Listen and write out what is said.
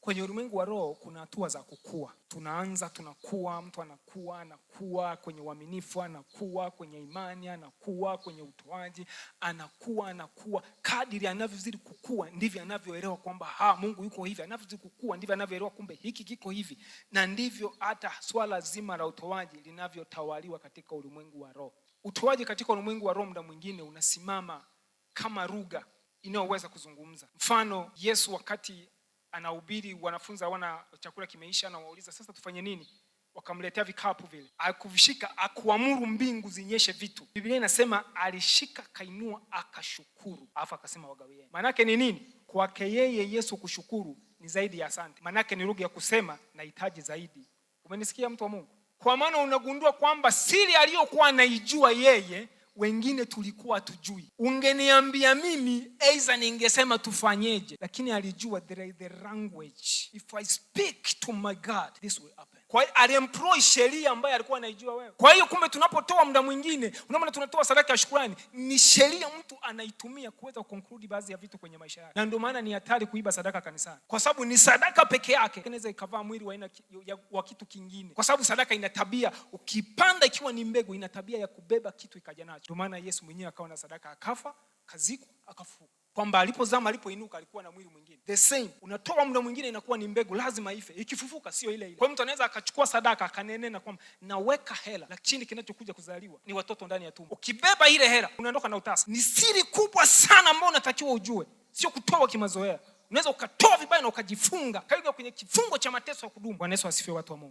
Kwenye ulimwengu wa roho kuna hatua za kukua. Tunaanza tunakuwa, mtu anakuwa kwenye uaminifu, anakuwa kwenye imani, anakuwa kwenye utoaji, anakuwa. Kadiri anavyozidi kukua ndivyo anavyoelewa kwamba Mungu yuko hivi. Anavyozidi kukua ndivyo anavyoelewa kumbe hiki kiko hivi. Na ndivyo hata swala zima la utoaji linavyotawaliwa katika ulimwengu wa roho. Utoaji katika ulimwengu wa roho muda mwingine unasimama kama lugha inayoweza kuzungumza. Mfano, Yesu wakati anahubiri, wanafunzi hawana chakula, kimeisha, anawauliza sasa tufanye nini? Wakamletea vikapu vile. Akuvishika, akuamuru mbingu zinyeshe vitu. Biblia inasema alishika, kainua, akashukuru, alafu akasema wagawieni. Maana yake ni nini? Kwake yeye Yesu kushukuru ni zaidi ya asante. Maana yake ni lugha ya kusema nahitaji zaidi. Umenisikia mtu wa Mungu? Kwa maana unagundua kwamba siri aliyokuwa anaijua yeye wengine tulikuwa tujui. Ungeniambia mimi aidha ningesema tufanyeje, lakini alijua the language. If I speak to my God, this will happen. Kwa hiyo aliemploy sheria ambayo alikuwa anaijua wewe. Kwa hiyo kumbe tunapotoa muda mwingine, unaona tunatoa sadaka ya shukrani, ni sheria mtu anaitumia kuweza kuconclude baadhi ya vitu kwenye maisha yake. Na ndio maana ni hatari kuiba sadaka kanisani. Kwa sababu ni sadaka peke yake inaweza ikavaa mwili wa aina wa kitu kingine. Kwa sababu sadaka ina tabia, ukipanda ikiwa ni mbegu, ina tabia ya kubeba kitu ikaja nacho. Ndio maana Yesu mwenyewe akawa na sadaka, akafa, kazikwa, akafufuka. Kwamba alipozama, alipoinuka alikuwa na mwili mwingine. The same, unatoa muda mwingine inakuwa ni mbegu, lazima ife. Ikifufuka sio ile ile. Kwa hiyo mtu anaweza akachukua sadaka akanenena kwamba naweka hela, lakini kinachokuja kuzaliwa ni watoto ndani ya tumbo. Ukibeba ile hela unaondoka na utasa. Ni siri kubwa sana ambayo unatakiwa ujue. Sio kutoa kimazoea. Unaweza ukatoa vibaya na ukajifunga. Kaiga kwenye kifungo cha mateso ya kudumu. Bwana Yesu asifiwe, watu wa Mungu.